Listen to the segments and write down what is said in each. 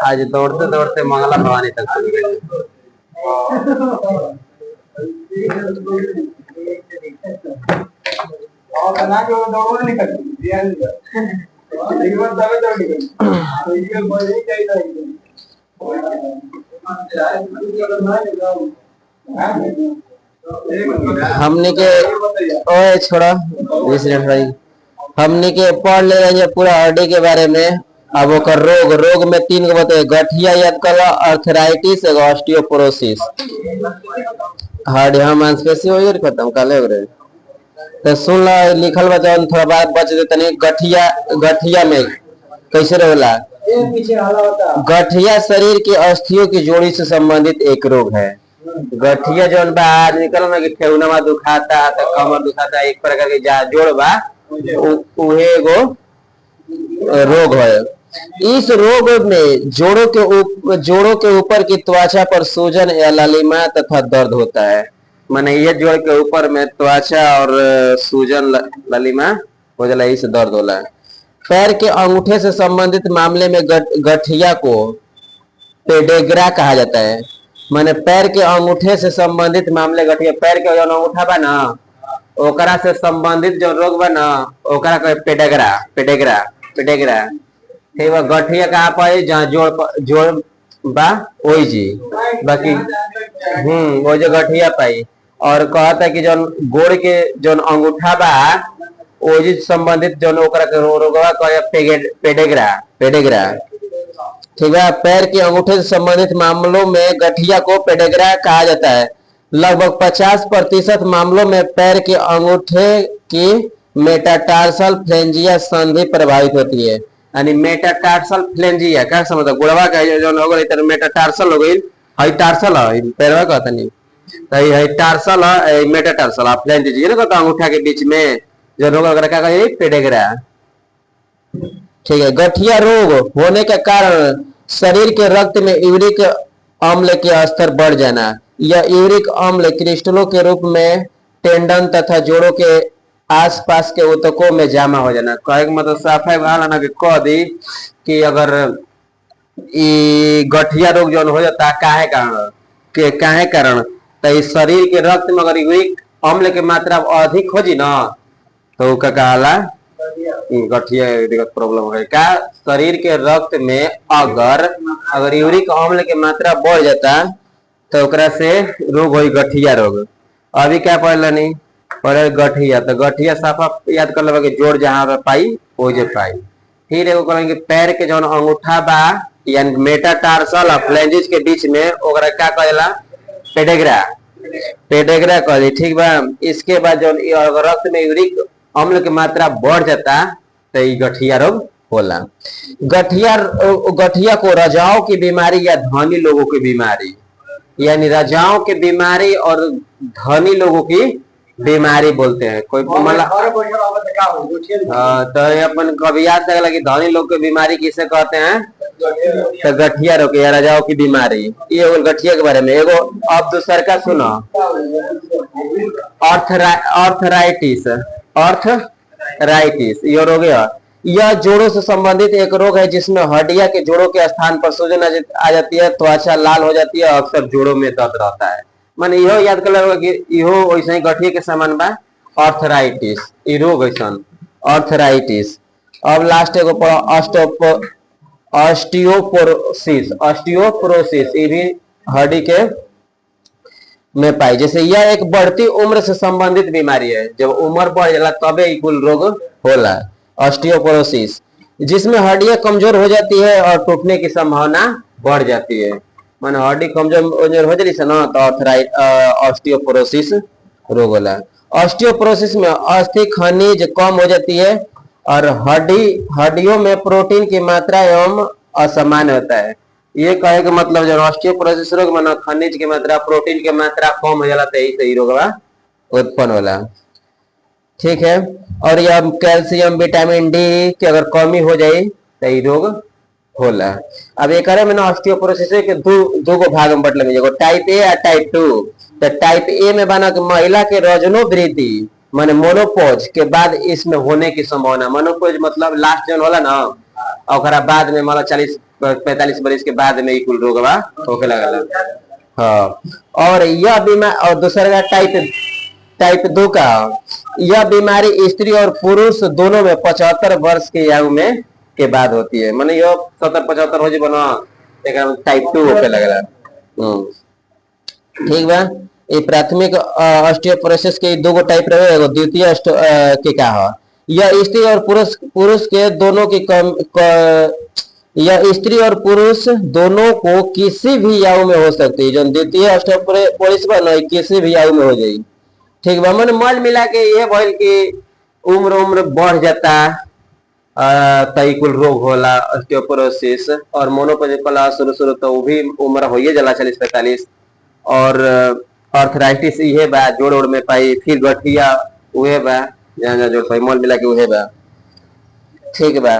आज दौड़ते दौड़ते मंगला भवानी तक चल गए। हमने के ओए छोड़ा भाई, हमने के पढ़ ले रहे हैं पूरा हड्डी के बारे में। अब ओकर रोग में 3 गो बताए, गठिया याद कर लो, अर्थराइटिस, ऑस्टियोपोरोसिस। हड्डी मांसपेशी हो गई खत्म काले हो रहे। तो सुन लो लिखल बचा थोड़ा बात बच दे तनी। गठिया में कैसे रहेला? गठिया शरीर की अस्थियों की जोड़ी से संबंधित एक रोग है। गठिया जौन बा निकल ना कि ठेहुना दुखाता तो कमर दुखाता, एक प्रकार के जोड़ बा उहे एगो रोग है। इस रोग में जोड़ों के ऊपर की त्वचा पर सूजन या लालिमा तथा दर्द होता है। माने ये जोड़ के ऊपर में त्वचा और सूजन लालिमा हो जाला, इससे दर्द होला। पैर के अंगूठे से संबंधित मामले में गठिया को पेडेग्रा कहा जाता है। माने पैर के अंगूठे से संबंधित मामले गठिया, पैर के जो अंगूठा बा ना ओकरा से संबंधित जो रोग बा ना ओकरा कहे पेडेग्रा। ठीक बा। गठिया कहाँ पाई? जहाँ जोड़ बा ओई जी बाकी वो जो गठिया पाई। और कहता है कि जो गोड़ के जो अंगूठा बा ओ जी संबंधित जो ओकरा के रोगवा कहे पेडेग्रा। ठीक है। पैर के अंगूठे से संबंधित मामलों में गठिया को पेडेग्रा कहा जाता है। लगभग 50% मामलों में पैर के अंगूठे की मेटाटार्सल फ्लेंजिया संधि प्रभावित होती है। यानी मेटाटार्सल फ्लेंजिया क्या समझता? गुड़वा का जो हो गई मेटाटार्सल हो गई, हाई टार्सल है पैरवा कहता नहीं तो हाई टार्सल है, मेटाटार्सल फ्लेंजिया ना कहता अंगूठा के बीच में जो रोग वगैरह क्या कहे पेडेग्रा। ठीक है। गठिया रोग होने के कारण शरीर के रक्त में यूरिक अम्ल के स्तर बढ़ जाना। यह यूरिक अम्ल क्रिस्टलों के रूप में टेंडन तथा जोड़ों के आसपास के ऊतकों में जमा हो जाना। कहे मतलब साफ है ना कि कह दी कि अगर गठिया रोग जो हो जाता है काहे कारण तो इस शरीर के रक्त में अगर यूरिक अम्ल की मात्रा अधिक हो जी ना तो कहला गठिया दिक्कत प्रॉब्लम हो गई। क्या शरीर के रक्त में अगर यूरिक अम्ल की मात्रा बढ़ जाता तो ओकरा से रोग हो गठिया रोग। अभी क्या पढ़ नहीं पढ़े गठिया, तो गठिया साफा याद कर लो कि जोड़ जहां पे पाई वो जे पाई। फिर एगो कहेंगे पैर के जो अंगूठा बा यानी मेटाटार्सल और फ्लेंजिस के बीच में ओकरा क्या कहेला पेडेग्रा कह दी। ठीक बा। इसके बाद जो रक्त में यूरिक अम्ल की मात्रा बढ़ जाता तो ये गठिया रोग होला। गठिया को रजाओं की बीमारी या धनी लोगों की बीमारी यानी रजाओं की बीमारी और धनी लोगों की बीमारी बोलते हैं। कोई तो अपन कभी याद लगेगा कि धनी लोग की बीमारी किसे कहते हैं? तो गठिया रोग या रजाओं की बीमारी। ये गठिया के बारे में एगो अब दूसर का सुनो अर्थराइटिस ये रोग है। यह जोड़ों से संबंधित एक रोग है जिसमें हड्डियां के जोड़ों के स्थान पर सूजन आ जाती है, त्वचा लाल हो जाती है, अक्सर जोड़ों में दर्द रहता है। माने इहो याद कर लो कि इहो वैसे ही गठिया के समान बा अर्थराइटिस ई रोग ऐसन अर्थराइटिस। अब लास्ट एगो पढ़ो ऑस्टियोपोरोसिस ये भी हड्डी के में पाई। जैसे यह एक बढ़ती उम्र से संबंधित बीमारी है। जब उम्र बढ़ जाला तबे कुल रोग होला ऑस्टियोपोरोसिस, जिसमें हड्डियां कमजोर हो जाती है और टूटने की संभावना बढ़ जाती है। माने हड्डी कमजोर हो जाती है ना तो ऑस्टियोपोरोसिस रोग होला। ऑस्टियोपोरोसिस में अस्थि खनिज कम हो जाती है और हड्डियों में प्रोटीन की मात्रा एवं असामान्य होता है। ये कहे का मतलब जो ऑस्टियोपोरोसिस रोग में खनिज की मात्रा प्रोटीन की मात्रा कम हो जाला तो यही रोग उत्पन्न होला। ठीक है। और यह कैल्शियम विटामिन डी की अगर कमी हो जाए तो ये रोग होला। अब एक में ऑस्टियोपोरोसिस के दो भाग में बटले में टाइप ए और टाइप 2। तो टाइप ए में बना कि महिला के रजनो वृद्धि माने मोनोपोज के बाद इसमें होने की संभावना। मोनोपोज मतलब लास्ट जन होला ना, और बाद में मतलब 40-45 बरिस के बाद में कुल रोगवा होके लगल। हाँ, और यह बीमारी, और दूसरा टाइप टाइप 2 का, यह बीमारी स्त्री और पुरुष दोनों में 75 वर्ष की आयु में के बाद होती है। माने यह 70-75 हो जाए ना, टाइप 2 होके लगला। ठीक बा। ये प्राथमिक ऑस्टियोपोरोसिस के दो टाइप रहे, एगो द्वितीय के का है, यह स्त्री और पुरुष पुरुष के दोनों की यह स्त्री और पुरुष दोनों को किसी भी आयु में हो सकती है। जो द्वितीय ऑस्टियोपोरोसिस बा ना, किसी भी आयु में हो जाएगी। ठीक बा। मन मल मिला के ये भइल कि उम्र उम्र बढ़ जाता, कई कुल रोग होला ऑस्टियोपोरोसिस, और मोनोपोज शुरू शुरू तो वो भी उम्र होइए जाला 40-45, और आर्थराइटिस ये बा जोड़ ओड़ में पाई, फिर गठिया उहे बा जहाँ जोड़ पाई, मोल मिला के उहे बा। ठीक बा।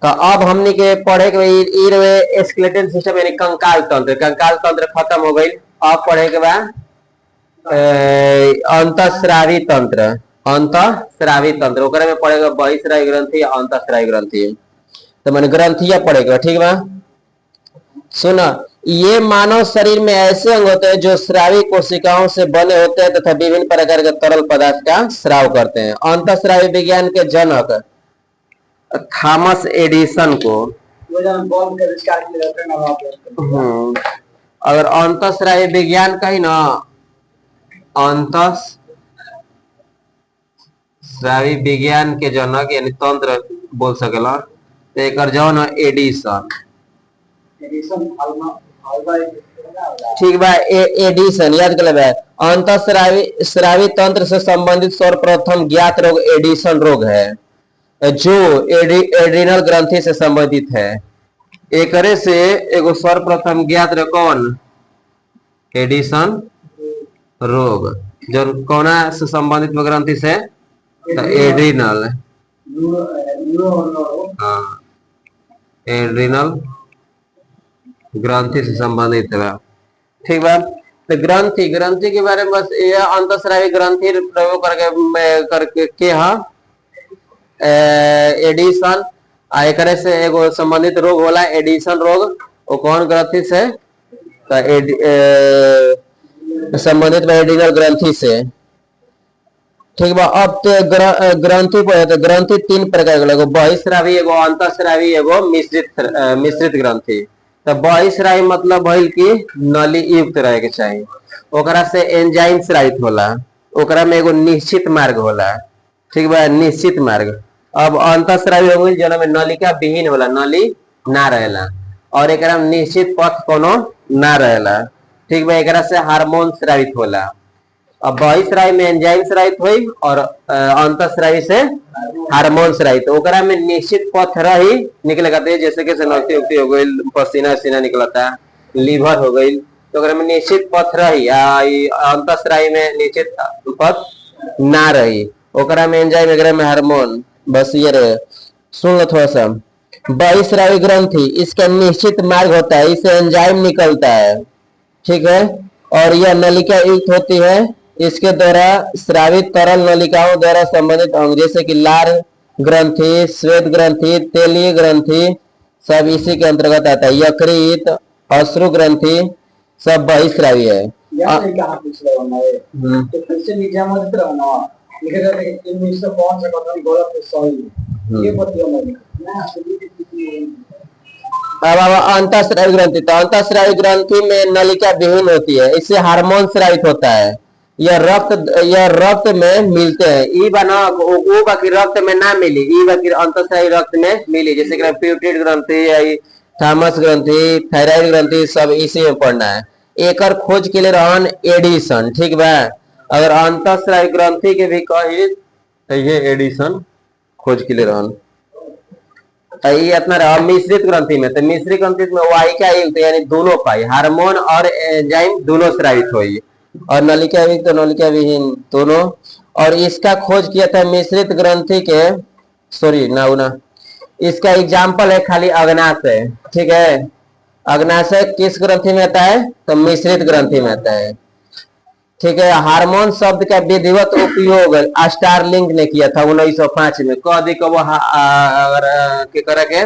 तो अब हमने के पढ़े के स्केलेटल सिस्टम यानी कंकाल तंत्र। कंकाल तंत्र खत्म हो गई। अब पढ़े के बा अंतःस्रावी तंत्र। अंतःस्रावी तंत्र ओकरा में पढ़ेगा बहिःस्रावी ग्रंथि, अंतःस्रावी ग्रंथि। तो मैंने ग्रंथिया पढ़ेगा। ठीक बा। सुना, ये मानव शरीर में ऐसे अंग होते हैं जो स्रावी कोशिकाओं से बने होते हैं तथा विभिन्न प्रकार के तरल पदार्थ का स्राव करते हैं। अंतःस्रावी विज्ञान के जनक थॉमस एडिसन को, अगर अंतःस्रावी विज्ञान कही ना, अंतःस्रावी विज्ञान के जनक यानी तंत्र बोल सकेला, तो एक जौन एडिसन। ठीक बा। एडिसन याद कर ले। अंतःस्रावी तंत्र से संबंधित सर्वप्रथम ज्ञात रोग एडिसन रोग है, जो एड्रिनल ग्रंथि से संबंधित है। एकरे से एगो सर्वप्रथम ज्ञात रोग कौन? एडिसन रोग, जो कौना से संबंधित ग्रंथि से? एड्रिनल। एड्रिनल ग्रंथि से संबंधित है। ठीक बा। तो ग्रंथि ग्रंथि के बारे में बस ये अंतःस्रावी ग्रंथि प्रयोग करके के एडिसन, एकरे से एगो संबंधित रोग होला एडिसन रोग। वो कौन ग्रंथि से संबंधित एड्रिनल ग्रंथि से। ठीक बा। अब तो ग्रंथि पढ़े तो ग्रंथि 3 प्रकार के, एगो बहिःस्रावी, एगो अंतःस्रावी, एगो मिश्रित ग्रंथि। तो बहिःस्रावी मतलब भइल कि नली युक्त रहे के चाहिए, ओकरा से एंजाइम स्रावित होला, ओकरा में एगो निश्चित मार्ग होला। ठीक बा, निश्चित मार्ग। अब अंतःस्रावी हो गई जना में नलिका विहीन होला, नली ना रहेला, और एकरा में निश्चित पथ कोनो ना रहेला। ठीक बा। एकरा से हार्मोन स्रावित होला। अब बहिःस्रावी में एंजाइम स्रावित हुई, और अंतःस्रावी से हार्मोन स्रावित। ओकरा में निश्चित पथ रही निकले करते, जैसे कि नक्ति उक्ति हो गई, पसीना सीना निकलता, लीवर हो गई, तो ओकरा में निश्चित पथ रही। अंतःस्रावी में निश्चित पथ ना रही, ओकरा में एंजाइम, वगैरह में हार्मोन। बस ये रहे। सुन लो थोड़ा सा। बहिःस्रावी ग्रंथि इसका निश्चित मार्ग होता है, इससे एंजाइम निकलता है। ठीक है। और यह नलिका युक्त होती है। इसके द्वारा स्रावित तरल नलिकाओं द्वारा संबंधित अंग जैसे कि लार ग्रंथि, श्वेत ग्रंथि, तेलीय ग्रंथि सब इसी के अंतर्गत आता है। यकृत, अश्रु ग्रंथि सब बहिःस्रावी है। अंतःस्रावी ग्रंथि, तो अंतःस्रावी ग्रंथि में नलिका विहीन होती है, इससे हार्मोन स्रावित होता है। यह रक्त में मिलते हैं। ई बना वो बाकी रक्त में ना मिली, ई बाकी अंतःस्रावी रक्त में मिली, जैसे कि प्यूटेड ग्रंथि, थॉमस ग्रंथि, थायराइड ग्रंथि सब इसी में पढ़ना है। एकर खोज के लिए रहन एडिसन। ठीक बा। अगर अंतःस्रावी ग्रंथि के भी कही तो ये एडिसन खोज के लिए रहन। ये इतना रहा मिश्रित ग्रंथि में, तो मिश्रित ग्रंथि में वाहिका युक्त यानी दोनों पाई, हार्मोन और एंजाइम दोनों स्रावित हुई, और नलिका युक्त तो नलिका विहीन दोनों। और इसका खोज किया था मिश्रित ग्रंथि के, सॉरी ना, इसका एग्जाम्पल है खाली अग्नाशय। ठीक है। अग्नाशय किस ग्रंथि में आता है? तो मिश्रित ग्रंथि में आता है। ठीक है। हार्मोन शब्द का विधिवत उपयोग स्टारलिंक ने किया था 1905 में। कह दी वो अगर के करे के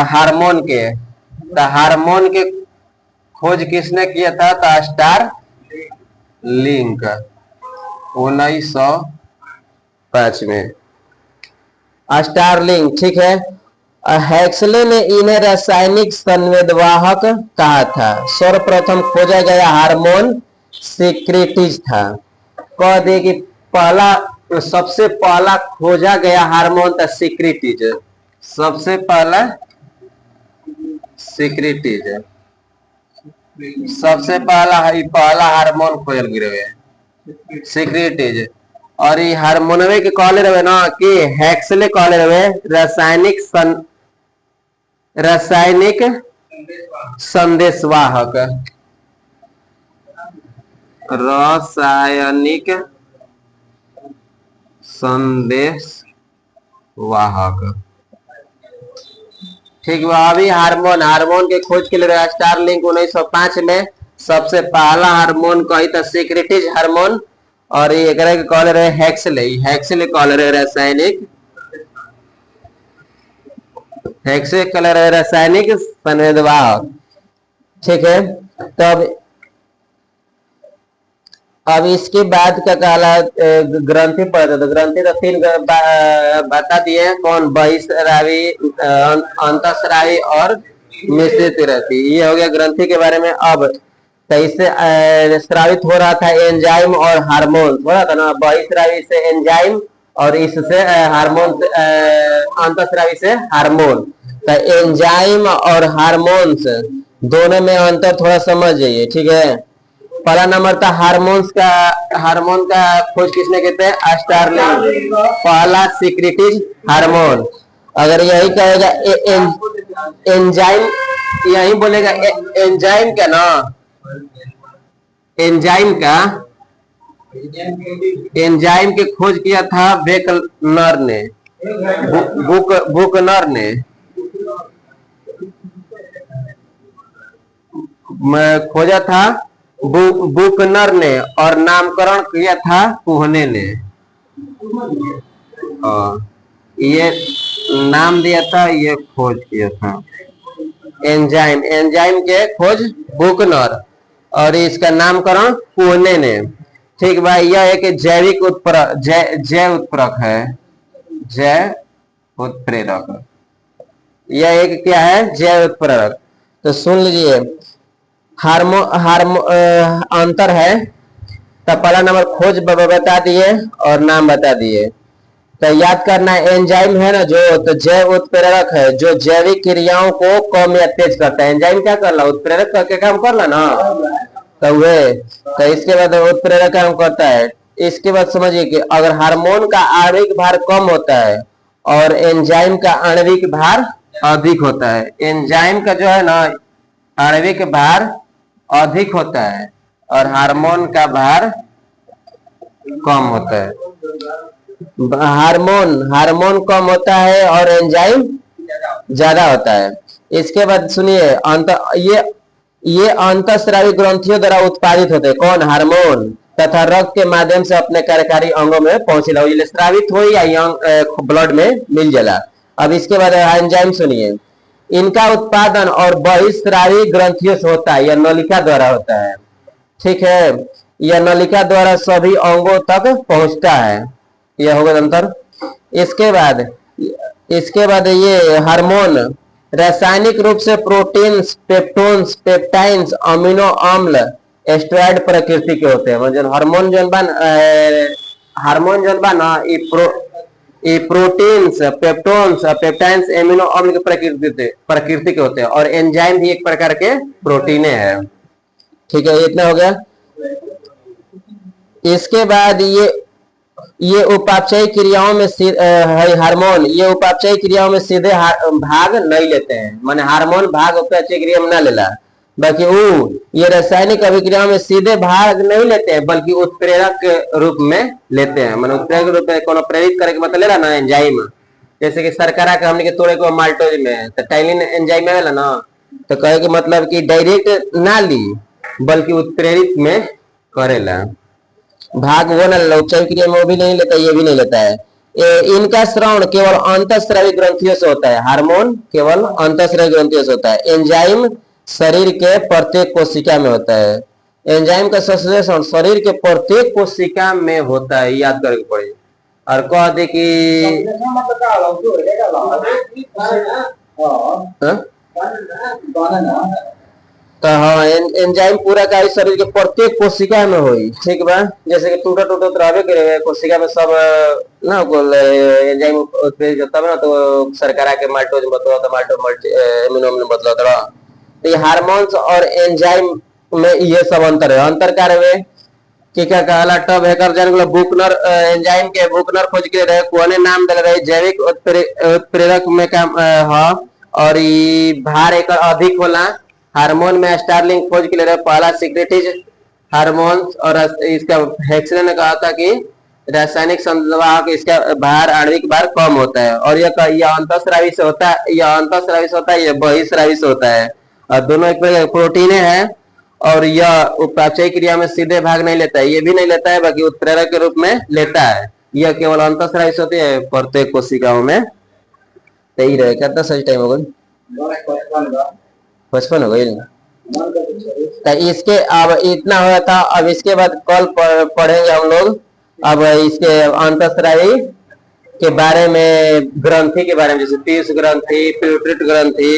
हार्मोन के, तो हार्मोन के खोज किसने किया था? तो स्टार लिंक 1905 में। स्टारलिंक, ठीक है। हेक्सले ने इन्हें रासायनिक संवेदवाहक कहा था। सर्वप्रथम खोजा गया हार्मोन सिक्रेटिज था। कह दे कि पहला, सबसे पहला खोजा गया हार्मोन था सिक्रेटिज। सबसे पहला सिक्रेटिज, सबसे पहला हार्मोन खोजल गिरे सिक्रेटिज। और ये हार्मोनवे के कहले रहे ना कि हेक्सले कहले रहे रासायनिक संदेशवाहक। रासायनिक संदेशवाहक, ठीक है। अभी हार्मोन के खोज के लिए स्टारलिंक 1905 में सबसे पहला हार्मोन कही था सिक्रेटिज हार्मोन। और ये कहले रहे हेक्सले कहले रहे रासायनिक संवेदवाहक, ठीक है। तब अब इसके बाद का कहला ग्रंथि पढ़ते, तो ग्रंथि तो तीन बता दिए कौन? बहिस्रावी, अंतःस्रावी और मिश्रित रहती। ये हो गया ग्रंथि के बारे में। अब तो इससे स्रावित हो रहा था एंजाइम और हार्मोन, हो रहा था ना। बहिस्रावी से एंजाइम और इससे हार्मोन, अंतःस्रावी से हार्मोन। तो एंजाइम और हार्मोन्स दोनों में अंतर थोड़ा समझ जाइए, ठीक है। पहला नंबर था हार्मोन का खोज किसने कहते हैं? स्टारलिंक। पहला सिक्रेटिज हार्मोन। अगर यही कहेगा एंजाइम, यही बोलेगा एंजाइम का ना, एंजाइम के खोज किया था बेकनर ने, बुकनर ने खोजा था, बुकनर ने। और नामकरण किया था कुहने ने। ये नाम दिया था, ये खोज किया था एंजाइम के खोज बुकनर और इसका नामकरण कुहने ने, ठीक भाई। यह एक जैविक जैव उत्प्रेरक है, जैव उत्प्रेरक। यह एक क्या है? जैव उत्प्रेरक। तो सुन लीजिए, अंतर है। तो पहला नंबर खोज बता दिए और नाम बता दिए। तो याद करना, एंजाइम है ना जो, तो जैव उत्प्रेरक है जो जैविक क्रियाओं को कम या तेज करता है। एंजाइम क्या कर ला? उत्प्रेरक करके काम कर ला ना। तो वे, तो इसके बाद उत्प्रेरक काम करता है। इसके बाद समझिए कि अगर हार्मोन का आणविक भार कम होता है और एंजाइम का आणविक भार अधिक होता है। एंजाइम का जो है ना आणविक भार अधिक होता है और हार्मोन का भार कम होता है। हार्मोन कम होता है और एंजाइम ज्यादा होता है। इसके बाद सुनिए, ये अंतःस्रावी ग्रंथियों द्वारा उत्पादित होते हैं। कौन? हार्मोन। तथा रक्त के माध्यम से अपने कार्यकारी अंगों में पहुंचेला, स्रावित हो या ब्लड में मिल जाला। अब इसके बाद एंजाइम सुनिए, इनका उत्पादन और बहिस्रावी ग्रंथियों से होता है या नलिका द्वारा होता है, ठीक है। यह नलिका द्वारा सभी अंगों तक पहुंचता है। यह होगा अंतर। इसके बाद ये हार्मोन रासायनिक रूप से प्रोटीन्स, पेप्टोन्स, पेप्टाइन्स, अमीनो अम्ल, स्टेरॉइड प्रकृति के होते हैं। मतलब हार्मोन जौन बा ना, ये प्रोटीन्स, पेप्टोन्स, पेप्टाइन्स, एमिनो अम्ल के प्रकृति के होते हैं। और एंजाइम भी एक प्रकार के प्रोटीने हैं, ठीक है। इतना हो गया। इसके बाद ये उपापचयी क्रियाओं में हार्मोन, ये उपापचयी क्रियाओं में सीधे भाग नहीं लेते हैं। माने हार्मोन भाग उपापचयी क्रिया में ना लेला, बाकी ये रासायनिक अभिक्रियाओं में सीधे भाग नहीं लेते हैं, बल्कि उत्प्रेरक के रूप में लेते हैं। माने उत्प्रेरक रूप में कोनो प्रेरित करे के मतलब लेला ना एंजाइम। जैसे कि शर्करा के हमने के तोड़े को माल्टोज में तो टाइलिन एंजाइम आवेला ना, तो कहे के मतलब कि डायरेक्ट ना ली बल्कि उत्प्रेरित में करेला। भाग वो ना उपचारिक क्रिया में वो भी नहीं लेता, ये भी नहीं लेता है। इनका श्रवण केवल अंतःस्रावी ग्रंथियों से होता है। हार्मोन केवल अंतःस्रावी ग्रंथियों से होता है। एंजाइम शरीर के प्रत्येक कोशिका में होता है। एंजाइम का संश्लेषण शरीर के प्रत्येक कोशिका में होता है, याद करके पड़े। और कह दे कि तो हाँ एंजाइम पूरा का इस शरीर के प्रत्येक कोशिका में होई, ठीक बा। जैसे कि टूटा टूटा तो रहबे करे कोशिका में सब ना एंजाइम उत्प्रेरित होता है ना, तो सरकारा के माल्टोज बदला तो माल्टो मल्टी एमिनो में बदला तो ये हार्मोन्स और एंजाइम में ये सब अंतर है। अंतर क्या रहे कि क्या कहला टब हैकर जान बुकनर एंजाइम के बुकनर खोज के रहे कोने नाम दे रहे जैविक उत्प्रेरक में काम हाँ, और ये भार एक अधिक होला। हार्मोन में स्टारलिंग खोज के ले रहे पहला सिक्रेटिज हार्मोन, और इसका हेक्सले ने कहा था कि रासायनिक संवाहक इसका भार आणविक भार कम होता है। और यह अंतःस्रावी से होता है, यह अंतःस्रावी से होता है, यह बहिस्रावी से होता है। और दोनों एक प्रोटीन है। और यह उपचारिक क्रिया में सीधे भाग नहीं लेता है, ये भी नहीं लेता है, बाकी उत्प्रेरक के रूप में लेता है। यह केवल अंतःस्रावी से होती है प्रत्येक कोशिकाओं में। यही रहे कितना सही टाइम होगा 55 हो गई। तो इसके अब इतना हुआ था। अब इसके बाद कल पढ़ेंगे हम लोग अब इसके अंतःस्रावी के बारे में, ग्रंथि के बारे में, जैसे पीयूष ग्रंथि, प्यूटरेट ग्रंथि।